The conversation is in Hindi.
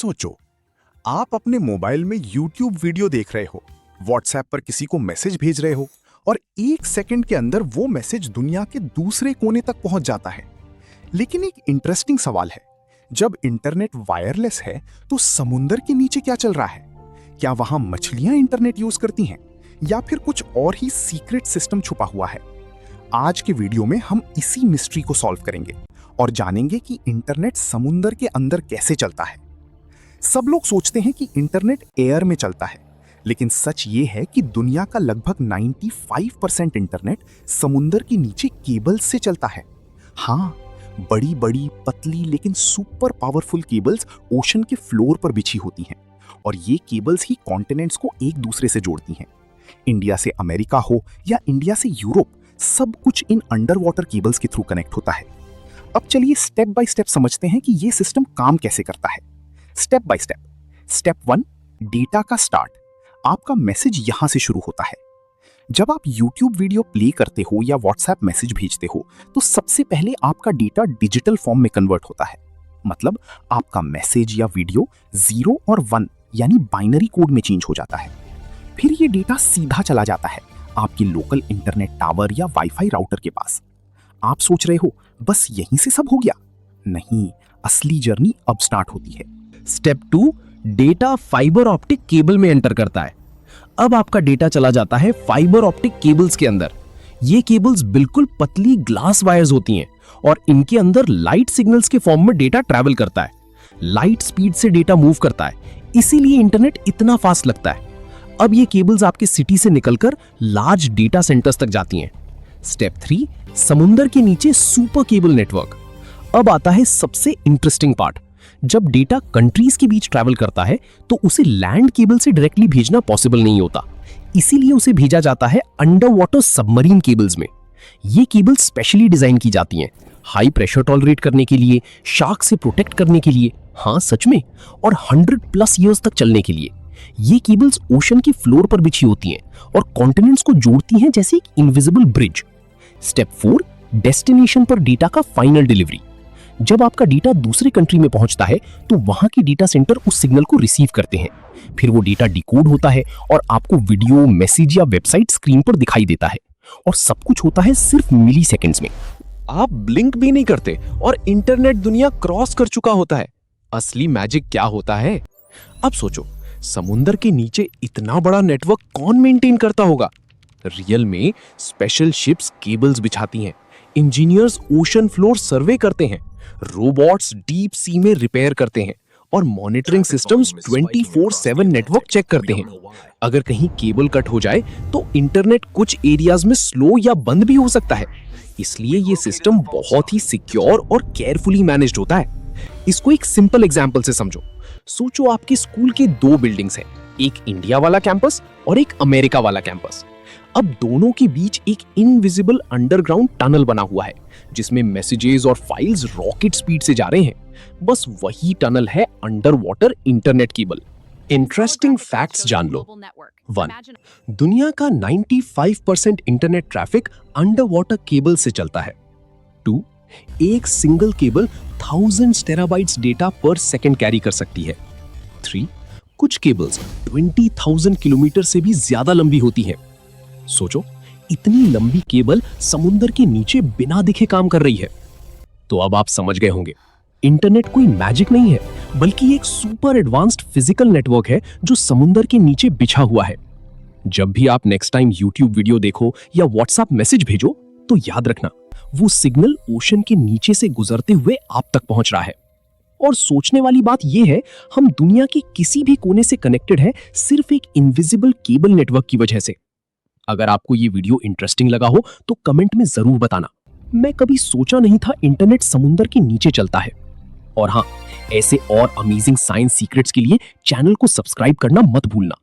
सोचो, आप अपने मोबाइल में YouTube वीडियो देख रहे हो, WhatsApp पर किसी को मैसेज भेज रहे हो और 1 सेकंड के अंदर वो मैसेज दुनिया के दूसरे कोने तक पहुंच जाता है। लेकिन एक इंटरेस्टिंग सवाल है, जब इंटरनेट वायरलेस है तो समुंदर के नीचे क्या चल रहा है? क्या वहां मछलियां इंटरनेट यूज करती हैं या फिर कुछ और ही सीक्रेट सिस्टम छुपा हुआ है? आज के वीडियो में हम इसी मिस्ट्री को सॉल्व करेंगे और जानेंगे कि इंटरनेट समुंदर के अंदर कैसे चलता है। सब लोग सोचते हैं कि इंटरनेट एयर में चलता है, लेकिन सच ये है कि दुनिया का लगभग 95% इंटरनेट समुंदर के नीचे केबल्स से चलता है। हाँ, बड़ी बड़ी पतली लेकिन सुपर पावरफुल केबल्स ओशन के फ्लोर पर बिछी होती हैं और ये केबल्स ही कॉन्टिनेंट्स को एक दूसरे से जोड़ती हैं। इंडिया से अमेरिका हो या इंडिया से यूरोप, सब कुछ इन अंडर वाटर केबल्स के थ्रू कनेक्ट होता है। अब चलिए स्टेप बाय स्टेप समझते हैं कि ये सिस्टम काम कैसे करता है। Step by step. Step 1, data का स्टार्ट। आपका मैसेज यहां से शुरू होता है। जब आप YouTube वीडियो प्ले करते हो या WhatsApp मैसेज भेजते हो तो सबसे पहले आपका डेटा डिजिटल फॉर्म में कन्वर्ट होता है। मतलब आपका मैसेज या वीडियो 0 और 1 यानी बाइनरी कोड में चेंज हो जाता है। फिर ये डेटा सीधा चला जाता है आपकी लोकल इंटरनेट टावर या वाईफाई राउटर के पास। आप सोच रहे हो बस यहीं से सब हो गया? नहीं, असली जर्नी अब स्टार्ट होती है। Step 2, data fibre optic cable में एंटर करता है। अब आपका डेटा चला जाता है फाइबर ऑप्टिक केबल्स के अंदर। ये केबल्स बिल्कुल पतली ग्लास वायर्स होती हैं और इनके अंदर लाइट सिग्नल्स के फॉर्म में डेटा ट्रैवल करता है। लाइट स्पीड से डेटा मूव करता है, इसीलिए इंटरनेट इतना फास्ट लगता है। अब ये केबल्स आपके सिटी से निकलकर लार्ज डेटा सेंटर्स तक जाती हैं। स्टेप 3, समुंदर के नीचे सुपर केबल नेटवर्क। अब आता है सबसे इंटरेस्टिंग पार्ट। जब डेटा कंट्रीज के बीच ट्रैवल करता है तो उसे लैंड केबल से डायरेक्टली भेजना पॉसिबल नहीं होता, इसीलिए उसे भेजा जाता है अंडर वाटर सबमरीन केबल्स में। ये केबल्स स्पेशली डिजाइन की जाती हैं हाई प्रेशर टॉलरेट करने के लिए, शार्क से प्रोटेक्ट करने के लिए, हाँ सच में, और 100+ ईयर्स तक चलने के लिए। ये केबल्स ओशन के फ्लोर पर बिछी होती हैं और कॉन्टिनेंट्स को जोड़ती हैं जैसे एक इनविजिबल ब्रिज। स्टेप 4, डेस्टिनेशन पर डेटा का फाइनल डिलीवरी। जब आपका डेटा दूसरे कंट्री में पहुंचता है तो वहां के डेटा सेंटर उस सिग्नल को रिसीव करते हैं। फिर वो डेटा डिकोड होता है और आपको वीडियो, मैसेज या वेबसाइट स्क्रीन पर दिखाई देता है। और सब कुछ होता है सिर्फ मिली सेकेंड्स में। आप ब्लिंक भी नहीं करते और इंटरनेट दुनिया क्रॉस कर चुका होता है। असली मैजिक क्या होता है? अब सोचो, समुंदर के नीचे इतना बड़ा नेटवर्क कौन मेंटेन करता होगा? रियल में स्पेशल शिप्स केबल्स बिछाती हैं, इंजीनियर्स ओशन फ्लोर सर्वे करते हैं, रोबोट्स डीप सी में रिपेयर करते हैं और मॉनिटरिंग सिस्टम्स 24/7 नेटवर्क चेक करते हैं। अगर कहीं केबल कट हो जाए तो इंटरनेट कुछ एरियाज में स्लो या बंद भी हो सकता है। इसलिए ये सिस्टम बहुत ही सिक्योर और केयरफुली मैनेज्ड होता है। इसको एक सिंपल एग्जांपल से समझो। सोचो आपके स्कूल के 2 बिल्डिंग्स हैं, एक इंडिया वाला कैंपस और एक अमेरिका वाला कैंपस। अब दोनों के बीच एक इनविजिबल अंडरग्राउंड टनल बना हुआ है जिसमें मैसेजेस और फाइल्स रॉकेट स्पीड से जा रहे हैं। बस वही टनल है under water internet cable. Interesting facts जान लो। 1, दुनिया का 95% internet traffic under water cable से चलता है। 2, एक सिंगल केबल 1000 टेराबाइट्स डेटा पर सेकंड कैरी कर सकती है। 3, कुछ केबल्स 20,000 किलोमीटर से भी ज्यादा लंबी होती हैं। सोचो, इतनी लंबी केबल समुंदर के नीचे बिना दिखे काम कर रही है। तो अब आप समझ गए होंगे, इंटरनेट कोई मैजिक नहीं है, बल्कि एक सुपर एडवांस्ड फिजिकल नेटवर्क है जो समुंदर के नीचे बिछा हुआ है। जब भी आप नेक्स्ट टाइम YouTube वीडियो देखो या WhatsApp मैसेज भेजो तो याद रखना, वो सिग्नल ओशन के नीचे से गुजरते हुए आप तक पहुंच रहा है। और सोचने वाली बात यह है, हम दुनिया के किसी भी कोने से कनेक्टेड है सिर्फ एक इनविजिबल केबल नेटवर्क की वजह से। अगर आपको ये वीडियो इंटरेस्टिंग लगा हो तो कमेंट में जरूर बताना। मैं कभी सोचा नहीं था इंटरनेट समुंदर के नीचे चलता है। और हाँ, ऐसे और अमेजिंग साइंस सीक्रेट्स के लिए चैनल को सब्सक्राइब करना मत भूलना।